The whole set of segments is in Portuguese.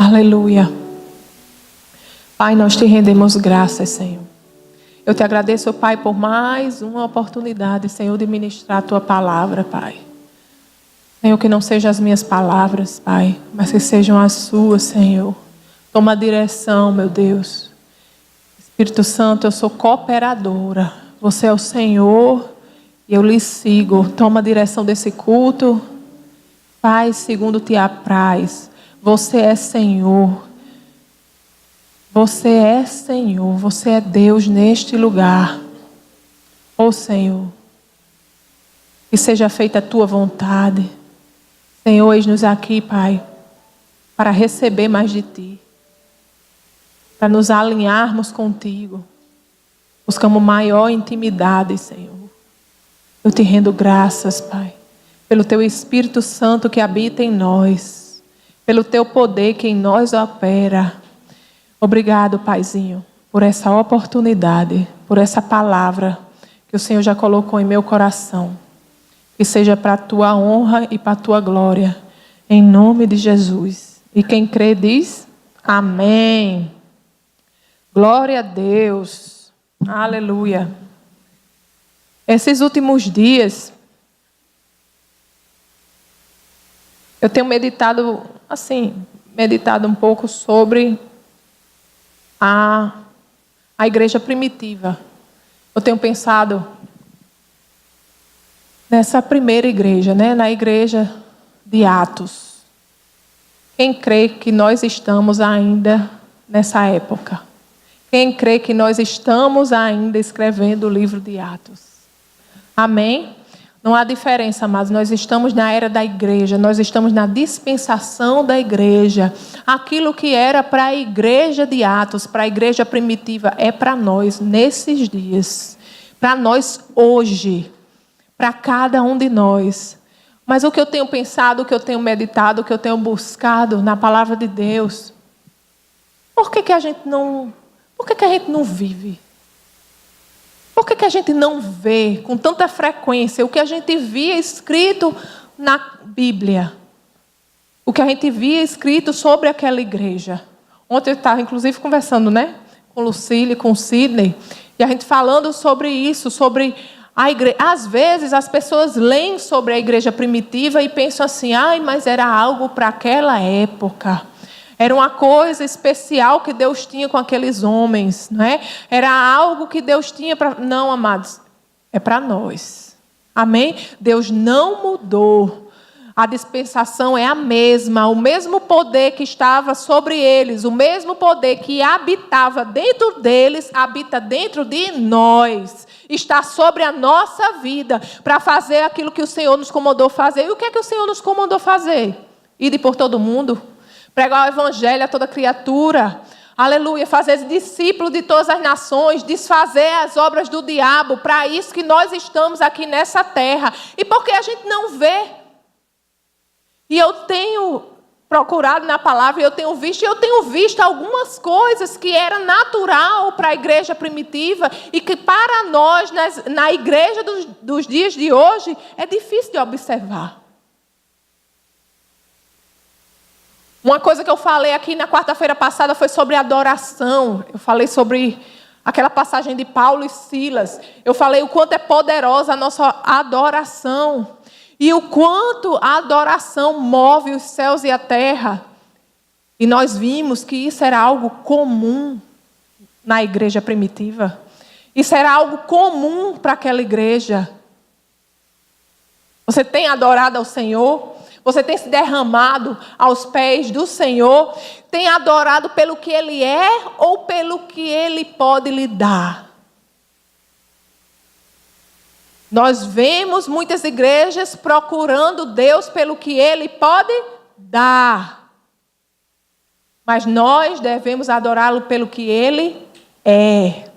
Aleluia. Pai, nós te rendemos graças, Senhor. Eu te agradeço, Pai, por mais uma oportunidade, Senhor, de ministrar a tua palavra, Pai. Senhor, que não sejam as minhas palavras, Pai, mas que sejam as suas, Senhor. Toma a direção, meu Deus. Espírito Santo, eu sou cooperadora. Você é o Senhor e eu lhe sigo. Toma a direção desse culto. Pai, segundo te apraz. Você é Senhor. Você é Senhor. Você é Deus neste lugar. Ó Senhor, que seja feita a tua vontade. Senhor, eis-nos aqui, Pai, para receber mais de ti. Para nos alinharmos contigo. Buscamos maior intimidade, Senhor. Eu te rendo graças, Pai, pelo teu Espírito Santo que habita em nós. Pelo teu poder que em nós opera. Obrigado, Paizinho, por essa oportunidade, por essa palavra que o Senhor já colocou em meu coração. Que seja para a tua honra e para a tua glória. Em nome de Jesus. E quem crê diz amém. Glória a Deus. Aleluia. Esses últimos dias, eu tenho meditado um pouco sobre a igreja primitiva. Eu tenho pensado nessa primeira igreja, né? Na igreja de Atos. Quem crê que nós estamos ainda nessa época? Quem crê que nós estamos ainda escrevendo o livro de Atos? Amém? Não há diferença, mas nós estamos na era da igreja, nós estamos na dispensação da igreja. Aquilo que era para a igreja de Atos, para a igreja primitiva, é para nós nesses dias. Para nós hoje. Para cada um de nós. Mas o que eu tenho pensado, o que eu tenho meditado, o que eu tenho buscado na palavra de Deus, por que a gente não vive? Por que a gente não vê com tanta frequência o que a gente via escrito na Bíblia? O que a gente via escrito sobre aquela igreja. Ontem eu estava, inclusive, conversando, né? Com Lucília, com Sidney. E a gente falando sobre isso, sobre a igreja. Às vezes as pessoas leem sobre a igreja primitiva e pensam assim, mas era algo para aquela época. Era uma coisa especial que Deus tinha com aqueles homens, não é? Era algo que Deus tinha para... Não, amados, é para nós. Amém? Deus não mudou. A dispensação é a mesma. O mesmo poder que estava sobre eles, o mesmo poder que habitava dentro deles, habita dentro de nós. Está sobre a nossa vida para fazer aquilo que o Senhor nos comandou fazer. E o que é que o Senhor nos comandou fazer? Ir por todo mundo. Pregar o evangelho a toda criatura. Aleluia. Fazer discípulo de todas as nações. Desfazer as obras do diabo. Para isso que nós estamos aqui nessa terra. E porque a gente não vê. E eu tenho procurado na palavra. Eu tenho visto algumas coisas que era natural para a igreja primitiva. E que para nós, na igreja dos dias de hoje, é difícil de observar. Uma coisa que eu falei aqui na quarta-feira passada foi sobre adoração. Eu falei sobre aquela passagem de Paulo e Silas. Eu falei o quanto é poderosa a nossa adoração. E o quanto a adoração move os céus e a terra. E nós vimos que isso era algo comum na igreja primitiva. Isso era algo comum para aquela igreja. Você tem adorado ao Senhor? Você tem se derramado aos pés do Senhor? Tem adorado pelo que Ele é ou pelo que Ele pode lhe dar? Nós vemos muitas igrejas procurando Deus pelo que Ele pode dar. Mas nós devemos adorá-lo pelo que Ele é.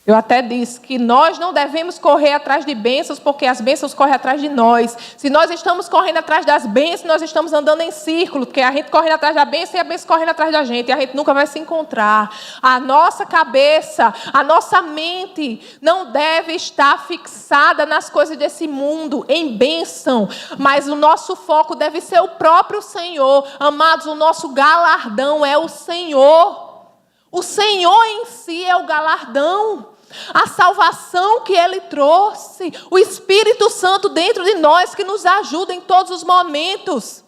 Eu até disse que nós não devemos correr atrás de bênçãos, porque as bênçãos correm atrás de nós. Se nós estamos correndo atrás das bênçãos, nós estamos andando em círculo, porque a gente correndo atrás da bênção e a bênção correndo atrás da gente, e a gente nunca vai se encontrar. A nossa cabeça, a nossa mente não deve estar fixada nas coisas desse mundo, em bênção, mas o nosso foco deve ser o próprio Senhor. Amados, o nosso galardão é o Senhor. O Senhor em si é o galardão. A salvação que Ele trouxe, o Espírito Santo dentro de nós que nos ajuda em todos os momentos,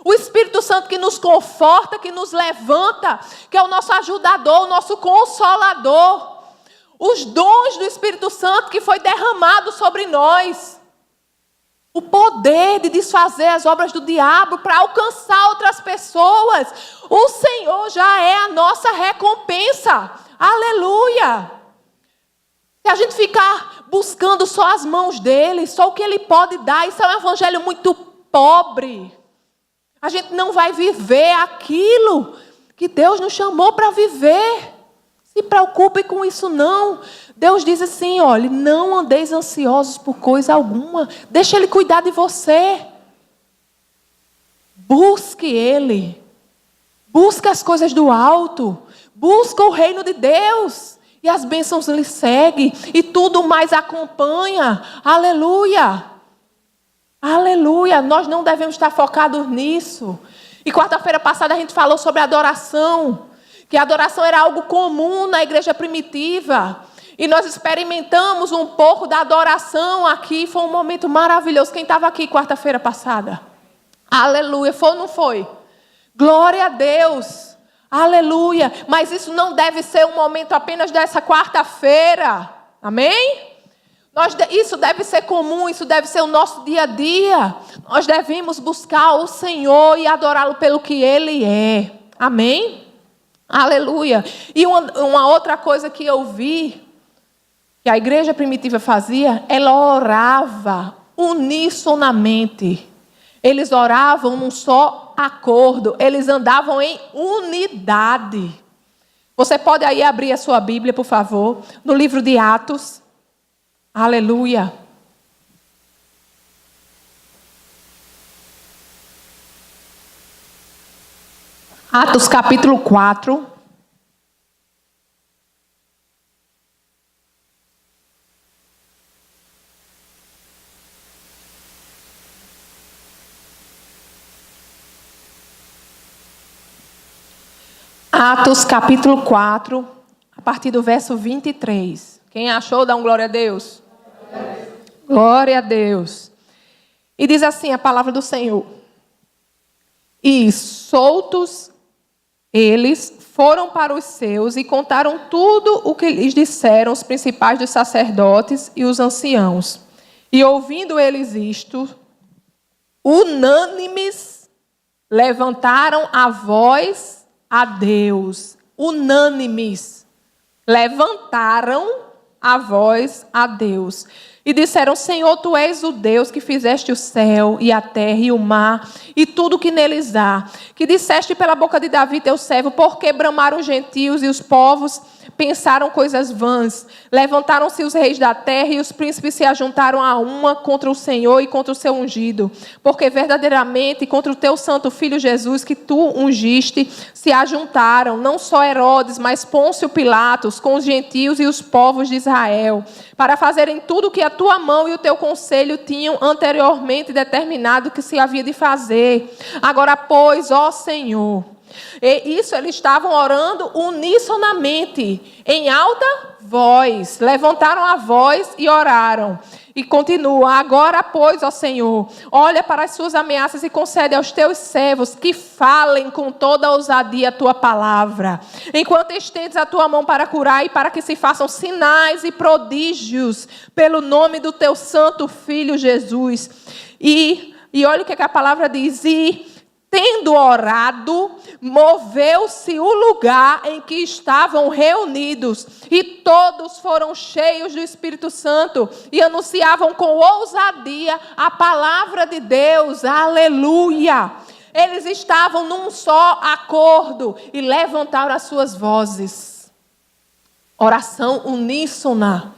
o Espírito Santo que nos conforta, que nos levanta, que é o nosso ajudador, o nosso consolador, os dons do Espírito Santo que foi derramado sobre nós, o poder de desfazer as obras do diabo para alcançar outras pessoas. O Senhor já é a nossa recompensa. Aleluia! Se a gente ficar buscando só as mãos dele, só o que ele pode dar, isso é um evangelho muito pobre. A gente não vai viver aquilo que Deus nos chamou para viver. Se preocupe com isso não. Deus diz assim, olha, não andeis ansiosos por coisa alguma. Deixa Ele cuidar de você. Busque Ele. Busque as coisas do alto. Busque o reino de Deus. E as bênçãos lhe seguem. E tudo mais acompanha. Aleluia. Aleluia. Nós não devemos estar focados nisso. E quarta-feira passada a gente falou sobre adoração. Que a adoração era algo comum na igreja primitiva. E nós experimentamos um pouco da adoração aqui. Foi um momento maravilhoso. Quem estava aqui quarta-feira passada? Aleluia. Foi ou não foi? Glória a Deus. Aleluia. Mas isso não deve ser um momento apenas dessa quarta-feira. Amém? Isso deve ser comum, isso deve ser o nosso dia a dia. Nós devemos buscar o Senhor e adorá-lo pelo que Ele é. Amém? Aleluia. E uma outra coisa que eu vi, que a igreja primitiva fazia, ela orava unissonamente. Eles oravam num só acordo. Eles andavam em unidade. Você pode aí abrir a sua Bíblia, por favor, no livro de Atos. Aleluia. Atos capítulo 4. Atos capítulo 4, a partir do verso 23. Quem achou, dá um glória a Deus. Glória a Deus. E diz assim a palavra do Senhor. E soltos eles foram para os seus e contaram tudo o que lhes disseram os principais dos sacerdotes e os anciãos. E ouvindo eles isto, unânimes, levantaram a voz a Deus. Unânimes, levantaram a voz a Deus. E disseram, Senhor, Tu és o Deus que fizeste o céu e a terra e o mar e tudo que neles há. Que disseste pela boca de Davi, teu servo, porque bramaram os gentios e os povos pensaram coisas vãs. Levantaram-se os reis da terra e os príncipes se ajuntaram a uma contra o Senhor e contra o seu ungido. Porque verdadeiramente contra o teu santo filho Jesus, que Tu ungiste, se ajuntaram, não só Herodes, mas Pôncio Pilatos, com os gentios e os povos de Israel, para fazerem tudo o que a tua mão e o teu conselho tinham anteriormente determinado que se havia de fazer. Agora, pois, ó Senhor, e isso eles estavam orando unissonamente, em alta voz, levantaram a voz e oraram. E continua, agora, pois, ó Senhor, olha para as suas ameaças e concede aos teus servos que falem com toda a ousadia a tua palavra, enquanto estendes a tua mão para curar e para que se façam sinais e prodígios pelo nome do teu santo Filho Jesus. E olha o que a palavra diz, e tendo orado, moveu-se o lugar em que estavam reunidos, e todos foram cheios do Espírito Santo, e anunciavam com ousadia a palavra de Deus. Aleluia! Eles estavam num só acordo, e levantaram as suas vozes. Oração uníssona,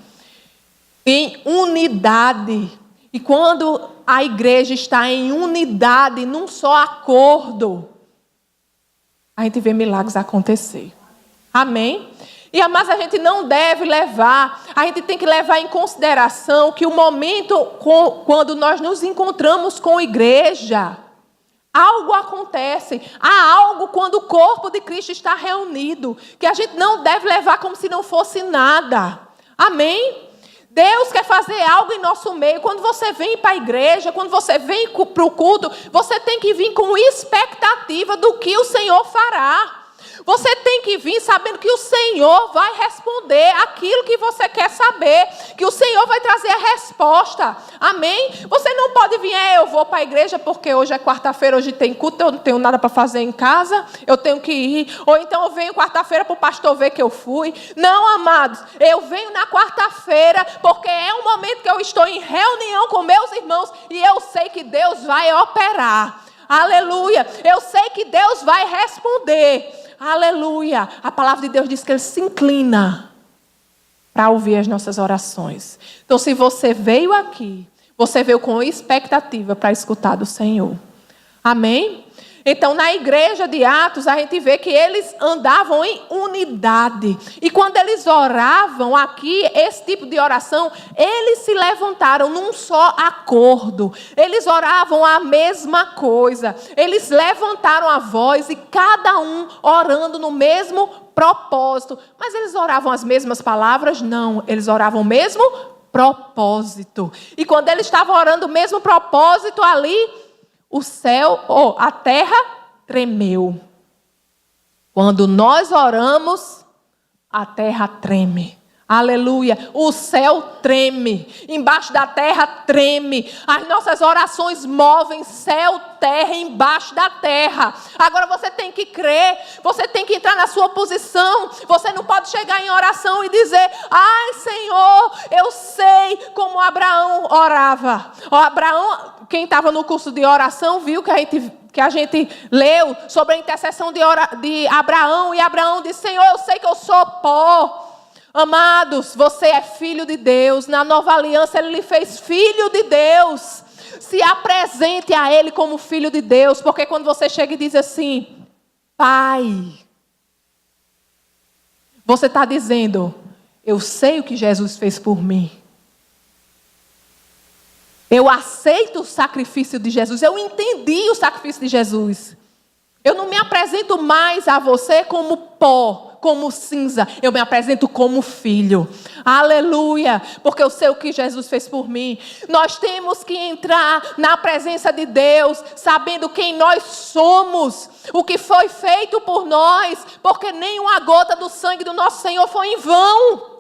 em unidade. E quando a igreja está em unidade, num só acordo, a gente vê milagres acontecer. Amém? E, amados, a gente não deve levar, a gente tem que levar em consideração que o momento quando nós nos encontramos com a igreja, algo acontece, há algo quando o corpo de Cristo está reunido, que a gente não deve levar como se não fosse nada. Amém? Deus quer fazer algo em nosso meio. Quando você vem para a igreja, quando você vem para o culto, você tem que vir com expectativa do que o Senhor fará. Você tem que vir sabendo que o Senhor vai responder aquilo que você quer saber, que o Senhor vai trazer a resposta. Amém? Você não pode vir, eu vou para a igreja porque hoje é quarta-feira, hoje tem culto, eu não tenho nada para fazer em casa, eu tenho que ir. Ou então eu venho quarta-feira para o pastor ver que eu fui. Não, amados, eu venho na quarta-feira porque é um momento que eu estou em reunião com meus irmãos e eu sei que Deus vai operar. Aleluia! Eu sei que Deus vai responder. Aleluia! A palavra de Deus diz que Ele se inclina para ouvir as nossas orações. Então, se você veio aqui, você veio com expectativa para escutar do Senhor. Amém? Então, na igreja de Atos, a gente vê que eles andavam em unidade. E quando eles oravam aqui, esse tipo de oração, eles se levantaram num só acordo. Eles oravam a mesma coisa. Eles levantaram a voz e cada um orando no mesmo propósito. Mas eles oravam as mesmas palavras? Não, eles oravam o mesmo propósito. E quando eles estavam orando o mesmo propósito ali, o céu, a terra tremeu. Quando nós oramos, a terra treme. Aleluia. O céu treme. Embaixo da terra treme. As nossas orações movem céu, terra, embaixo da terra. Agora você tem que crer. Você tem que entrar na sua posição. Você não pode chegar em oração e dizer: ai, Senhor, eu sei como Abraão orava. Abraão, quem estava no curso de oração, viu que a gente leu sobre a intercessão de Abraão. E Abraão disse: Senhor, eu sei que eu sou pó. Amados, você é filho de Deus. Na nova aliança, Ele lhe fez filho de Deus. Se apresente a Ele como filho de Deus. Porque quando você chega e diz assim: Pai, você está dizendo: eu sei o que Jesus fez por mim. Eu aceito o sacrifício de Jesus. Eu entendi o sacrifício de Jesus. Eu não me apresento mais a você como pó, como cinza. Eu me apresento como filho. Aleluia. Porque eu sei o que Jesus fez por mim. Nós temos que entrar na presença de Deus, sabendo quem nós somos. O que foi feito por nós. Porque nenhuma gota do sangue do nosso Senhor foi em vão.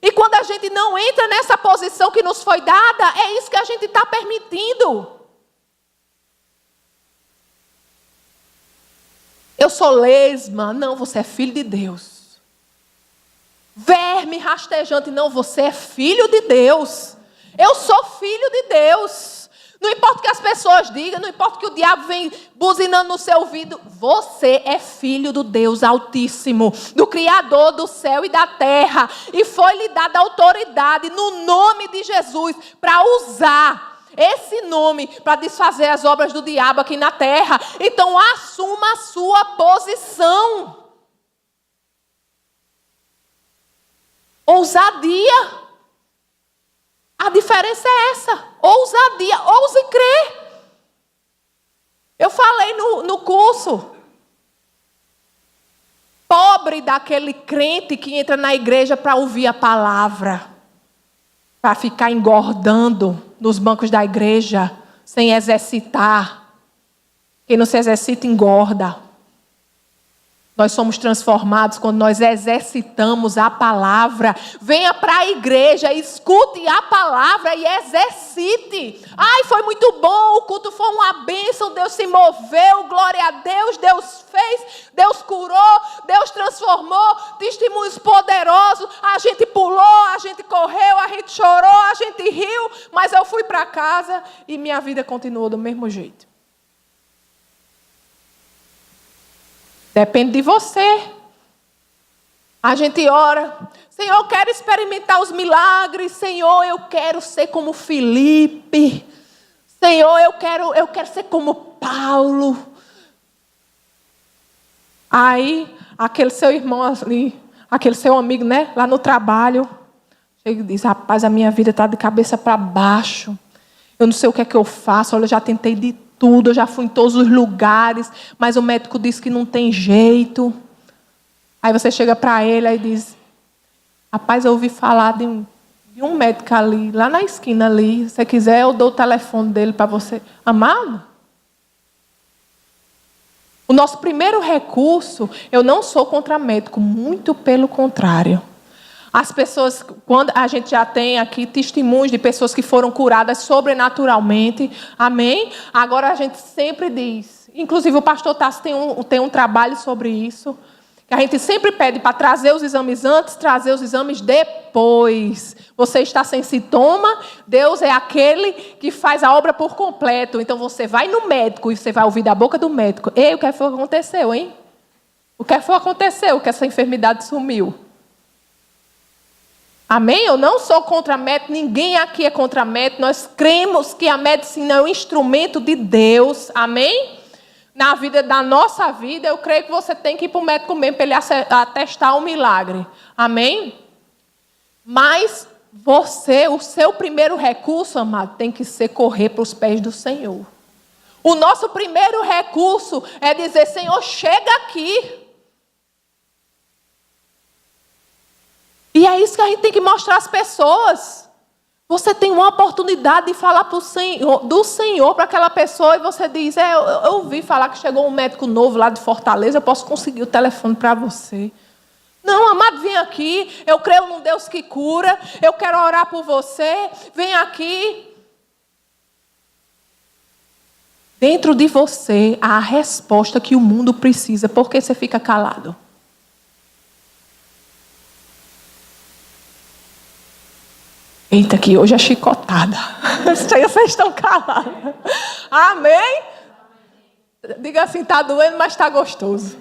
E quando a gente não entra nessa posição que nos foi dada, é isso que a gente está permitindo. Eu sou lesma. Não, você é filho de Deus. Verme rastejante. Não, você é filho de Deus. Eu sou filho de Deus. Não importa o que as pessoas digam, não importa o que o diabo vem buzinando no seu ouvido. Você é filho do Deus Altíssimo, do Criador do céu e da terra. E foi-lhe dada autoridade no nome de Jesus para usar esse nome para desfazer as obras do diabo aqui na terra. Então assuma a sua posição. Ousadia. A diferença é essa. Ousadia. Ouse crer. Eu falei no curso. Pobre daquele crente que entra na igreja para ouvir a palavra. Para ficar engordando nos bancos da igreja. Sem exercitar. Quem não se exercita engorda. Nós somos transformados quando nós exercitamos a palavra. Venha para a igreja, escute a palavra e exercite. Ai, foi muito bom, o culto foi uma bênção, Deus se moveu, glória a Deus, Deus fez, Deus curou, Deus transformou, testemunhos poderosos, a gente pulou, a gente correu, a gente chorou, a gente riu, mas eu fui para casa e minha vida continuou do mesmo jeito. Depende de você. A gente ora, Senhor, eu quero experimentar os milagres. Senhor, eu quero ser como Filipe. Senhor, eu quero ser como Paulo. Aí, aquele seu irmão ali, aquele seu amigo, né, lá no trabalho, chega e diz, rapaz, a minha vida está de cabeça para baixo. Eu não sei o que é que eu faço. Olha, eu já tentei de tudo, eu já fui em todos os lugares, mas o médico disse que não tem jeito. Aí você chega para ele e diz, rapaz, eu ouvi falar de um médico ali, lá na esquina ali. Se você quiser, eu dou o telefone dele para você. Amado? O nosso primeiro recurso, eu não sou contra médico, muito pelo contrário. As pessoas, quando a gente já tem aqui testemunhos de pessoas que foram curadas sobrenaturalmente, amém? Agora a gente sempre diz, inclusive o pastor Tassi tem um trabalho sobre isso, que a gente sempre pede para trazer os exames antes, trazer os exames depois. Você está sem sintoma, Deus é aquele que faz a obra por completo. Então você vai no médico e você vai ouvir da boca do médico. Ei, o que foi que aconteceu, hein? O que foi que aconteceu que essa enfermidade sumiu? Amém? Eu não sou contra a médica, ninguém aqui é contra a médica. Nós cremos que a medicina é um instrumento de Deus. Amém? Na vida da nossa vida, eu creio que você tem que ir para o médico mesmo para ele atestar um milagre. Amém? Mas o seu primeiro recurso, amado, tem que ser correr para os pés do Senhor. O nosso primeiro recurso é dizer, Senhor, chega aqui. E é isso que a gente tem que mostrar às pessoas. Você tem uma oportunidade de falar do Senhor para aquela pessoa e você diz, eu ouvi falar que chegou um médico novo lá de Fortaleza, eu posso conseguir o telefone para você. Não, amado, vem aqui, eu creio num Deus que cura, eu quero orar por você, vem aqui. Dentro de você há a resposta que o mundo precisa, por que você fica calado? Eita, que hoje é chicotada. Vocês estão calados. Amém? Diga assim, está doendo, mas está gostoso.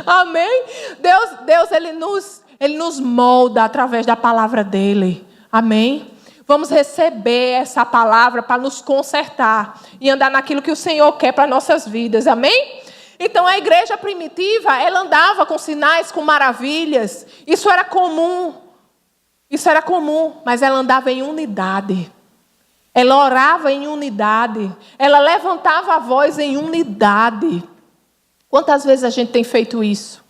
Amém? Deus ele nos molda através da palavra dele. Amém? Vamos receber essa palavra para nos consertar e andar naquilo que o Senhor quer para nossas vidas. Amém? Então a igreja primitiva, ela andava com sinais, com maravilhas. Isso era comum. Isso era comum, mas ela andava em unidade. Ela orava em unidade. Ela levantava a voz em unidade. Quantas vezes a gente tem feito isso?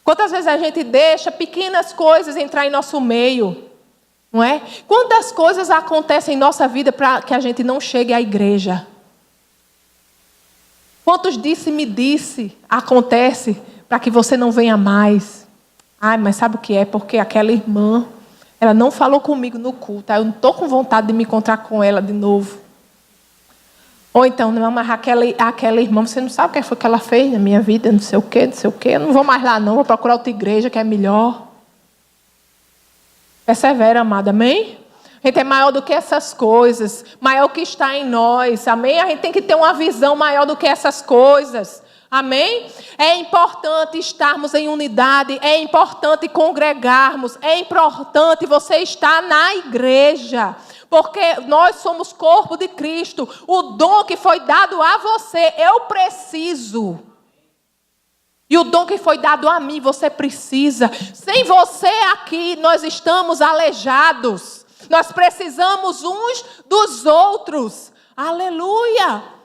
Quantas vezes a gente deixa pequenas coisas entrar em nosso meio? Não é? Quantas coisas acontecem em nossa vida para que a gente não chegue à igreja? Quantos disse acontece para que você não venha mais? Ai, mas sabe o que é? Porque aquela irmã, ela não falou comigo no culto. Eu não estou com vontade de me encontrar com ela de novo. Ou então, não, mas aquela irmã, você não sabe o que foi que ela fez na minha vida, não sei o quê. Eu não vou mais lá não, vou procurar outra igreja que é melhor. Persevera, amada, amém? A gente é maior do que essas coisas, maior que está em nós, amém? A gente tem que ter uma visão maior do que essas coisas. Amém? É importante estarmos em unidade, é importante congregarmos, é importante você estar na igreja, porque nós somos corpo de Cristo, o dom que foi dado a você, eu preciso. E o dom que foi dado a mim, você precisa. Sem você aqui, nós estamos aleijados, nós precisamos uns dos outros, aleluia.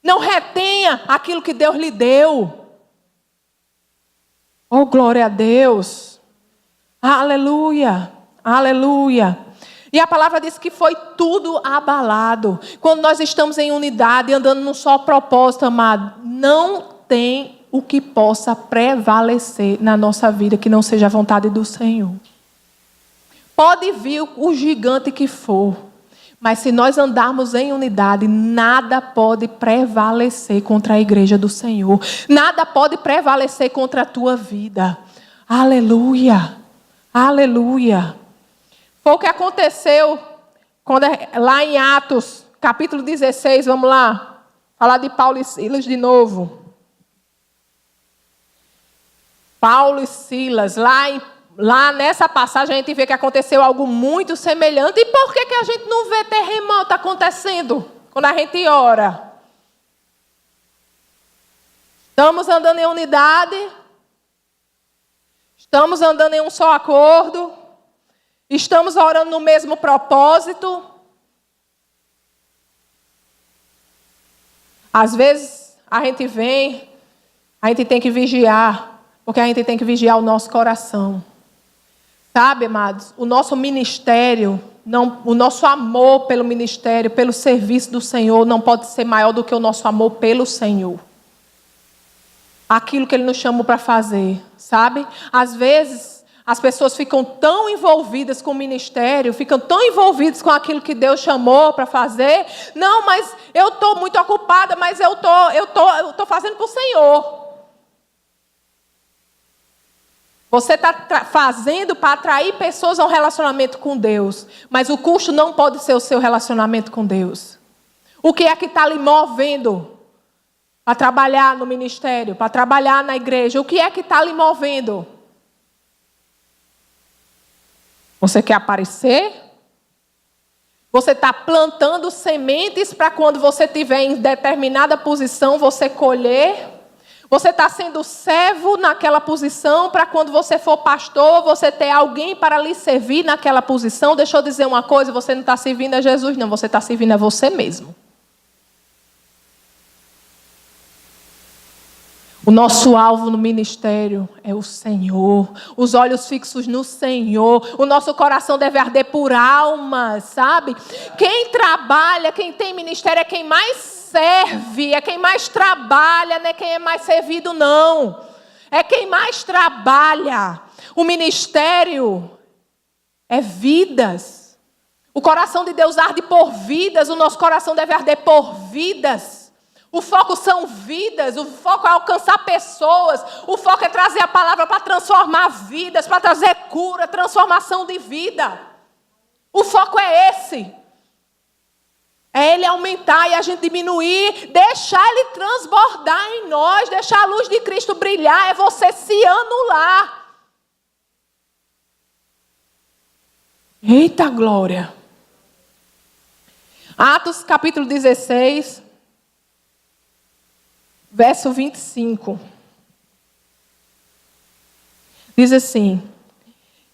Não retenha aquilo que Deus lhe deu. Oh, glória a Deus. Aleluia. Aleluia. E a palavra diz que foi tudo abalado. Quando nós estamos em unidade, andando num só propósito, amado, não tem o que possa prevalecer na nossa vida que não seja a vontade do Senhor. Pode vir o gigante que for. Mas se nós andarmos em unidade, nada pode prevalecer contra a igreja do Senhor. Nada pode prevalecer contra a tua vida. Aleluia. Aleluia. Foi o que aconteceu lá em Atos, capítulo 16, vamos lá. Falar de Paulo e Silas de novo. Paulo e Silas, lá nessa passagem a gente vê que aconteceu algo muito semelhante. E por que a gente não vê terremoto acontecendo quando a gente ora? Estamos andando em unidade, estamos andando em um só acordo, estamos orando no mesmo propósito. Às vezes a gente tem que vigiar, porque a gente tem que vigiar o nosso coração. Sabe, amados, o nosso ministério, o nosso amor pelo ministério, pelo serviço do Senhor, não pode ser maior do que o nosso amor pelo Senhor. Aquilo que Ele nos chamou para fazer, sabe? Às vezes, as pessoas ficam tão envolvidas com o ministério, ficam tão envolvidas com aquilo que Deus chamou para fazer. Não, mas eu estou muito ocupada, mas eu tô fazendo para o Senhor. Você está fazendo para atrair pessoas a um relacionamento com Deus. Mas o custo não pode ser o seu relacionamento com Deus. O que é que está lhe movendo para trabalhar no ministério, para trabalhar na igreja? O que é que está lhe movendo? Você quer aparecer? Você está plantando sementes para quando você estiver em determinada posição, você colher? Você está sendo servo naquela posição para quando você for pastor, você ter alguém para lhe servir naquela posição? Deixa eu dizer uma coisa, você não está servindo a Jesus, não, você está servindo a você mesmo. O nosso alvo no ministério é o Senhor, os olhos fixos no Senhor, o nosso coração deve arder por almas, sabe? Quem trabalha, quem tem ministério é quem mais serve, é quem mais trabalha, não é quem é mais servido, não. É quem mais trabalha. O ministério é vidas. O coração de Deus arde por vidas, o nosso coração deve arder por vidas. O foco são vidas, o foco é alcançar pessoas, o foco é trazer a palavra para transformar vidas, para trazer cura, transformação de vida. O foco é esse. É Ele aumentar e a gente diminuir, deixar Ele transbordar em nós, deixar a luz de Cristo brilhar, é você se anular. Eita glória! Atos capítulo 16, verso 25. Diz assim: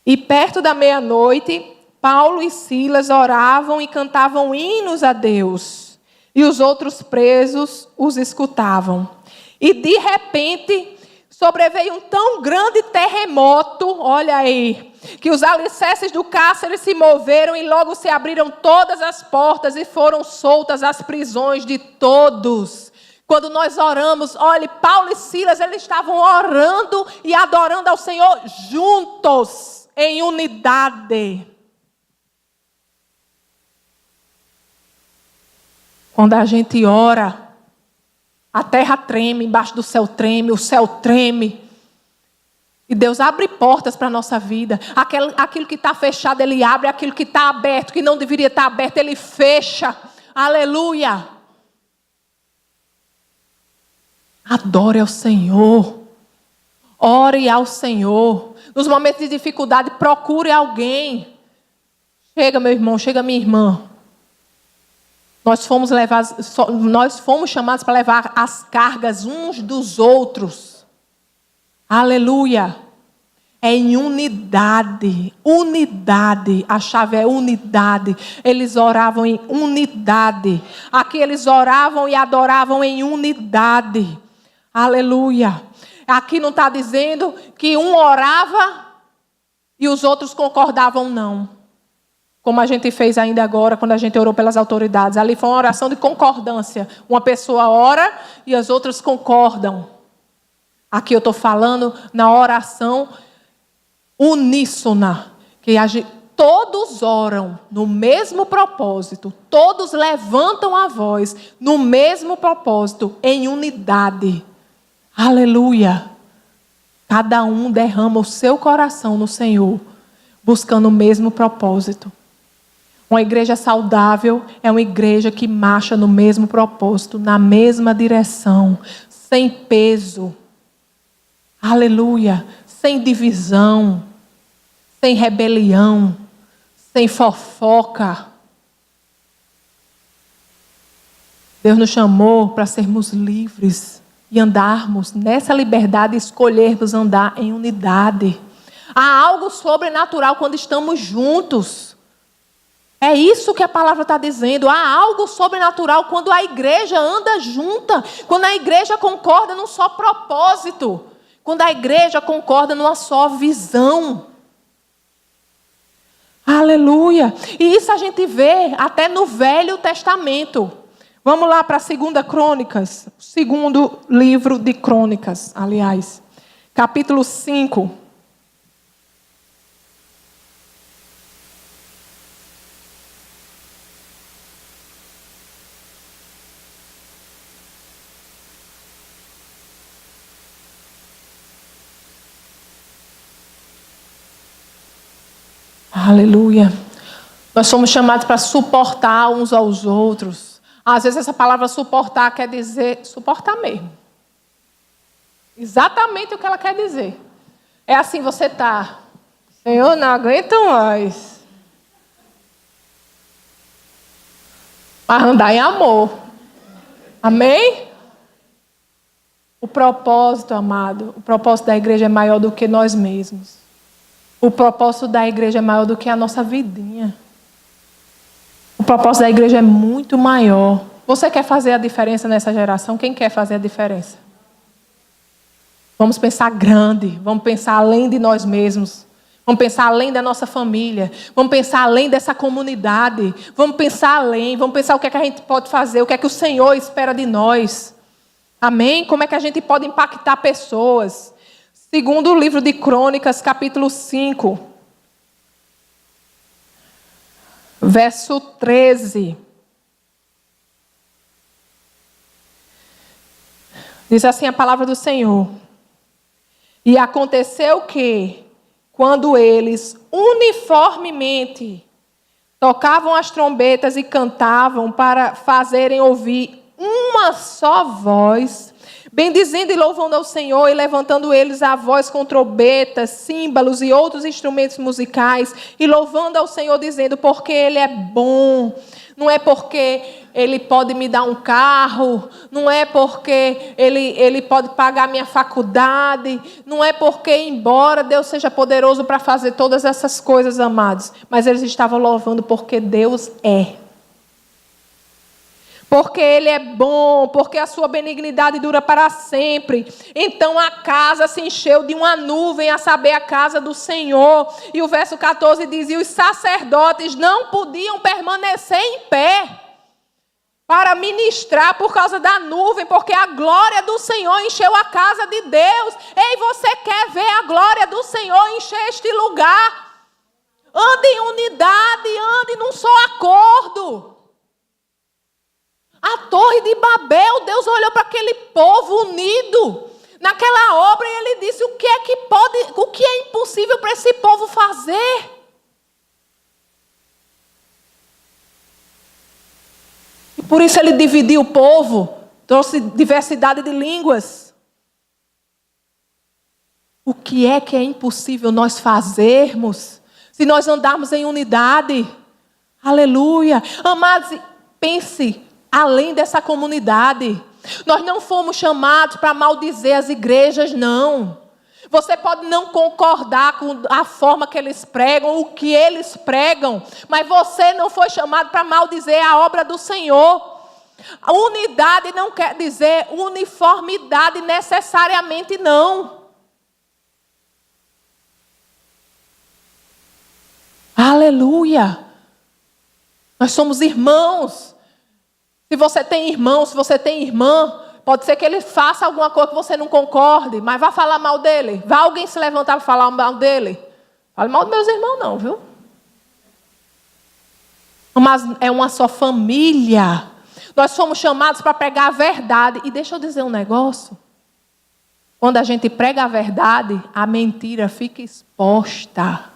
E perto da meia-noite, Paulo e Silas oravam e cantavam hinos a Deus, e os outros presos os escutavam. E de repente sobreveio um tão grande terremoto, olha aí, que os alicerces do cárcere se moveram e logo se abriram todas as portas e foram soltas as prisões de todos. Quando nós oramos, olhe, Paulo e Silas, eles estavam orando e adorando ao Senhor juntos, em unidade. Quando a gente ora, a terra treme, embaixo do céu treme, o céu treme. E Deus abre portas para a nossa vida. Aquilo que está fechado, Ele abre. Aquilo que está aberto, que não deveria estar aberto, Ele fecha. Aleluia. Adore ao Senhor. Ore ao Senhor. Nos momentos de dificuldade, procure alguém. Chega, meu irmão, chega, minha irmã. Nós fomos chamados para levar as cargas uns dos outros. Aleluia. É em unidade. Unidade. A chave é unidade. Eles oravam em unidade. Aqui eles oravam e adoravam em unidade. Aleluia. Aqui não está dizendo que um orava e os outros concordavam, não. Como a gente fez ainda agora, quando a gente orou pelas autoridades. Ali foi uma oração de concordância. Uma pessoa ora e as outras concordam. Aqui eu estou falando na oração uníssona. Que todos oram no mesmo propósito. Todos levantam a voz no mesmo propósito, em unidade. Aleluia. Cada um derrama o seu coração no Senhor, buscando o mesmo propósito. Uma igreja saudável é uma igreja que marcha no mesmo propósito, na mesma direção, sem peso. Aleluia. Sem divisão, sem rebelião, sem fofoca. Deus nos chamou para sermos livres e andarmos nessa liberdade e escolhermos andar em unidade. Há algo sobrenatural quando estamos juntos. É isso que a palavra está dizendo. Há algo sobrenatural quando a igreja anda junta. Quando a igreja concorda num só propósito. Quando a igreja concorda numa só visão. Aleluia. E isso a gente vê até no Velho Testamento. Vamos lá para 2 Crônicas. Segundo livro de Crônicas, aliás. Capítulo 5. Aleluia. Nós somos chamados para suportar uns aos outros. Às vezes essa palavra suportar quer dizer suportar mesmo. Exatamente o que ela quer dizer. É assim, você está, Senhor, não aguento mais. Mas andar em amor. Amém? O propósito, amado, o propósito da igreja é maior do que nós mesmos. O propósito da igreja é maior do que a nossa vidinha. O propósito da igreja é muito maior. Você quer fazer a diferença nessa geração? Quem quer fazer a diferença? Vamos pensar grande. Vamos pensar além de nós mesmos. Vamos pensar além da nossa família. Vamos pensar além dessa comunidade. Vamos pensar além. Vamos pensar o que é que a gente pode fazer. O que é que o Senhor espera de nós. Amém? Como é que a gente pode impactar pessoas? Segundo o livro de Crônicas, capítulo 5, verso 13. Diz assim a palavra do Senhor. E aconteceu que, quando eles uniformemente tocavam as trombetas e cantavam para fazerem ouvir uma só voz, bendizendo e louvando ao Senhor e levantando eles a voz com trombetas, símbolos e outros instrumentos musicais, e louvando ao Senhor dizendo, porque Ele é bom. Não é porque Ele pode me dar um carro, não é porque Ele pode pagar minha faculdade, não é porque, embora Deus seja poderoso para fazer todas essas coisas, amados, mas eles estavam louvando porque Deus é. Porque Ele é bom, porque a sua benignidade dura para sempre. Então a casa se encheu de uma nuvem, a saber, a casa do Senhor. E o verso 14 diz, e os sacerdotes não podiam permanecer em pé para ministrar por causa da nuvem, porque a glória do Senhor encheu a casa de Deus. Ei, você quer ver a glória do Senhor encher este lugar? Ande em unidade, ande num só acordo. A Torre de Babel, Deus olhou para aquele povo unido naquela obra e Ele disse, o que é impossível para esse povo fazer? E por isso Ele dividiu o povo, trouxe diversidade de línguas. O que é impossível nós fazermos se nós andarmos em unidade? Aleluia. Amados, pense além dessa comunidade. Nós não fomos chamados para maldizer as igrejas, não. Você pode não concordar com a forma que eles pregam, o que eles pregam, mas você não foi chamado para maldizer a obra do Senhor. A unidade não quer dizer uniformidade necessariamente, não. Aleluia. Nós somos irmãos. Se você tem irmão, se você tem irmã, pode ser que ele faça alguma coisa que você não concorde, mas vá falar mal dele. Vá alguém se levantar para falar mal dele. Fale mal dos meus irmãos não, viu? Mas é uma só família. Nós somos chamados para pregar a verdade. E deixa eu dizer um negócio. Quando a gente prega a verdade, a mentira fica exposta.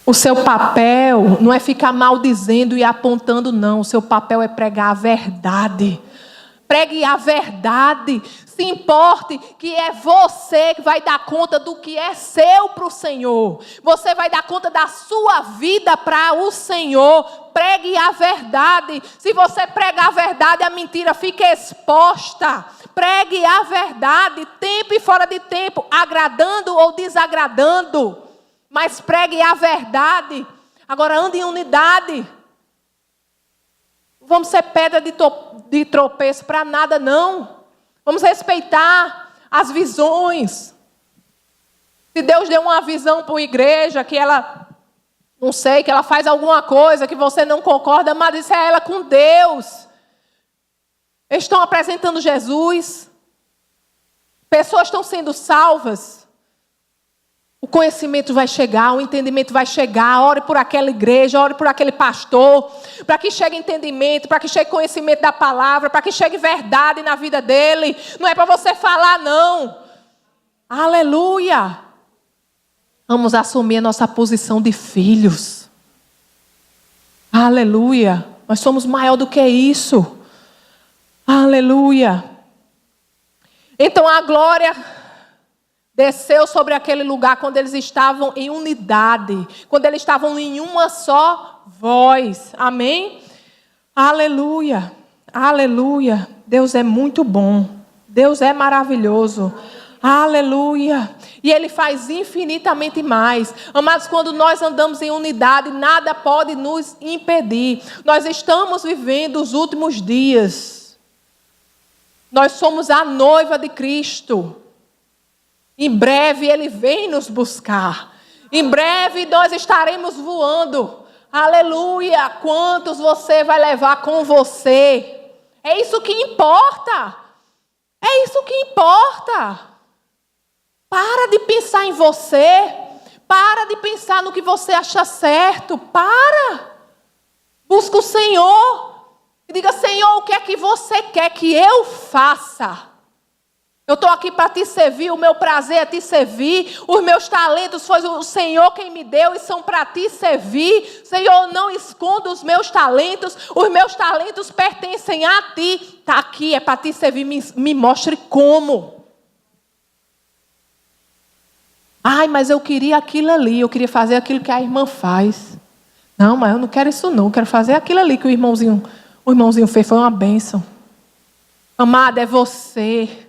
O seu papel não é ficar maldizendo e apontando, não. O seu papel é pregar a verdade. Pregue a verdade. Se importe que é você que vai dar conta do que é seu para o Senhor. Você vai dar conta da sua vida para o Senhor. Pregue a verdade. Se você pregar a verdade, a mentira fica exposta. Pregue a verdade, tempo e fora de tempo, agradando ou desagradando. Mas pregue a verdade. Agora ande em unidade. Vamos ser pedra de tropeço para nada, não. Vamos respeitar as visões. Se Deus deu uma visão para uma igreja, que ela, não sei, que ela faz alguma coisa que você não concorda, mas isso é ela com Deus. Eles estão apresentando Jesus. Pessoas estão sendo salvas. O conhecimento vai chegar, o entendimento vai chegar. Ore por aquela igreja, ore por aquele pastor, para que chegue entendimento, para que chegue conhecimento da palavra, para que chegue verdade na vida dele. Não é para você falar, não. Aleluia. Vamos assumir a nossa posição de filhos. Aleluia. Nós somos maior do que isso. Aleluia. Então a glória desceu sobre aquele lugar quando eles estavam em unidade, quando eles estavam em uma só voz. Amém? Aleluia, aleluia. Deus é muito bom, Deus é maravilhoso. Aleluia. E Ele faz infinitamente mais. Amados, quando nós andamos em unidade, nada pode nos impedir. Nós estamos vivendo os últimos dias. Nós somos a noiva de Cristo. Em breve Ele vem nos buscar. Em breve nós estaremos voando. Aleluia! Quantos você vai levar com você? É isso que importa. É isso que importa. Para de pensar em você. Para de pensar no que você acha certo. Para. Busca o Senhor. E diga, Senhor, o que é que você quer que eu faça? Eu estou aqui para te servir, o meu prazer é te servir. Os meus talentos foi o Senhor quem me deu e são para te servir. Senhor, não esconda os meus talentos pertencem a ti. Está aqui, é para te servir, me mostre como. Ai, mas eu queria aquilo ali, eu queria fazer aquilo que a irmã faz. Não, mas eu não quero isso não, eu quero fazer aquilo ali que o irmãozinho fez, foi uma bênção. Amada, é você.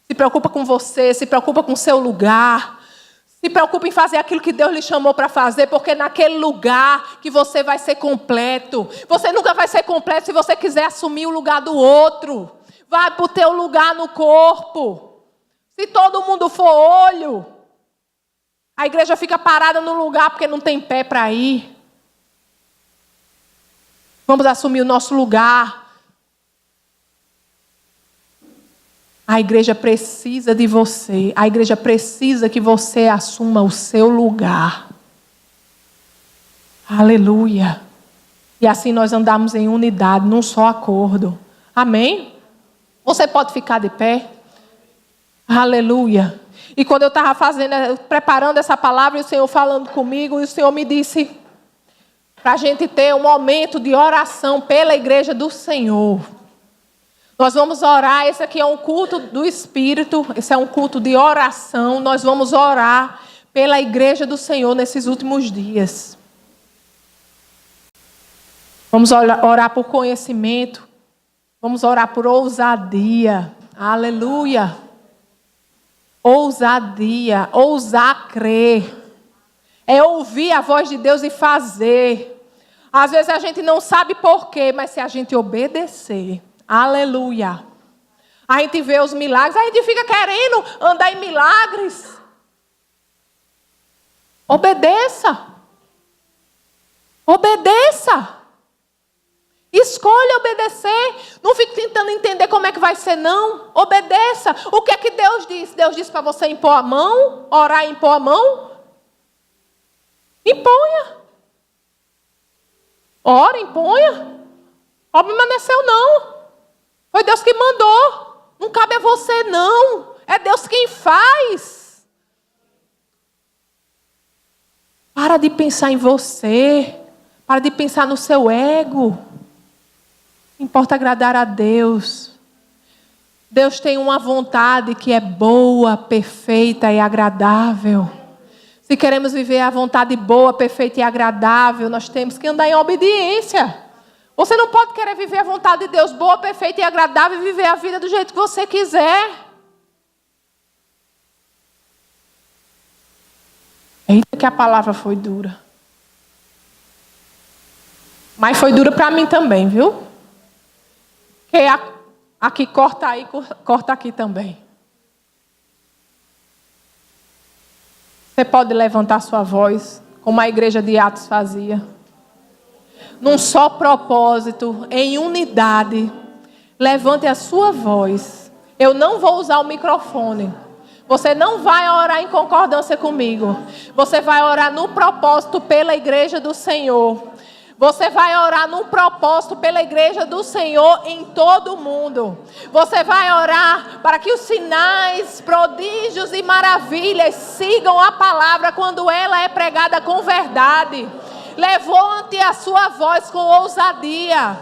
Se preocupa com você, se preocupa com o seu lugar. Se preocupa em fazer aquilo que Deus lhe chamou para fazer, porque naquele lugar que você vai ser completo. Você nunca vai ser completo se você quiser assumir o lugar do outro. Vai para o teu lugar no corpo. Se todo mundo for olho, a igreja fica parada no lugar porque não tem pé para ir. Vamos assumir o nosso lugar. A igreja precisa de você. A igreja precisa que você assuma o seu lugar. Aleluia. E assim nós andamos em unidade, num só acordo. Amém? Você pode ficar de pé? Aleluia. E quando eu estava preparando essa palavra, e o Senhor falando comigo, e o Senhor me disse para a gente ter um momento de oração pela igreja do Senhor. Nós vamos orar, esse aqui é um culto do Espírito, esse é um culto de oração. Nós vamos orar pela igreja do Senhor nesses últimos dias. Vamos orar por conhecimento, vamos orar por ousadia. Aleluia. Ousadia, ousar crer. É ouvir a voz de Deus e fazer. Às vezes a gente não sabe porquê, mas se a gente obedecer... Aleluia. A gente vê os milagres, a gente fica querendo andar em milagres. Obedeça. Obedeça. Escolha obedecer. Não fique tentando entender como é que vai ser, não. Obedeça. O que é que Deus diz? Deus diz para você impor a mão, orar e impor a mão? Imponha. Ora, imponha. Ó, me permaneceu não. Foi Deus que mandou. Não cabe a você, não. É Deus quem faz. Para de pensar em você. Para de pensar no seu ego. Importa agradar a Deus. Deus tem uma vontade que é boa, perfeita e agradável. Se queremos viver a vontade boa, perfeita e agradável, nós temos que andar em obediência. Você não pode querer viver a vontade de Deus boa, perfeita e agradável e viver a vida do jeito que você quiser. Eita, que a palavra foi dura. Mas foi dura para mim também, viu? Que aqui corta aí, corta aqui também. Você pode levantar sua voz, como a igreja de Atos fazia. Num só propósito, em unidade. Levante a sua voz. Eu não vou usar o microfone. Você não vai orar em concordância comigo. Você vai orar no propósito pela igreja do Senhor. Você vai orar num propósito pela igreja do Senhor em todo o mundo. Você vai orar para que os sinais, prodígios e maravilhas sigam a palavra quando ela é pregada com verdade. Levante a sua voz com ousadia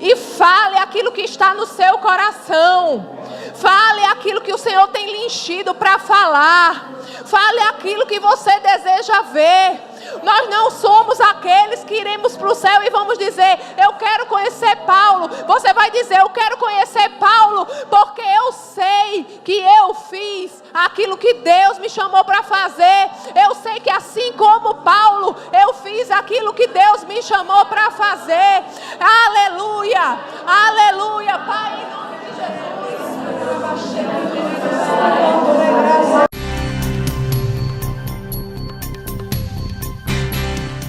e fale aquilo que está no seu coração. Fale aquilo que o Senhor tem lhe enchido para falar. Fale aquilo que você deseja ver. Nós não somos aqueles que iremos para o céu e vamos dizer, eu quero conhecer Paulo. Você vai dizer, eu quero conhecer Paulo, porque eu sei que eu fiz aquilo que Deus me chamou para fazer. Eu sei que assim como Paulo, eu fiz aquilo que Deus me chamou para fazer. Aleluia, aleluia, Pai, em nome de Jesus.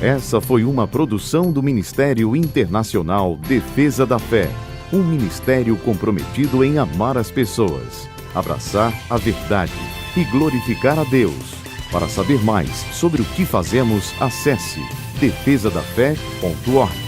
Essa foi uma produção do Ministério Internacional Defesa da Fé, um ministério comprometido em amar as pessoas, abraçar a verdade e glorificar a Deus. Para saber mais sobre o que fazemos, acesse defesadafé.org.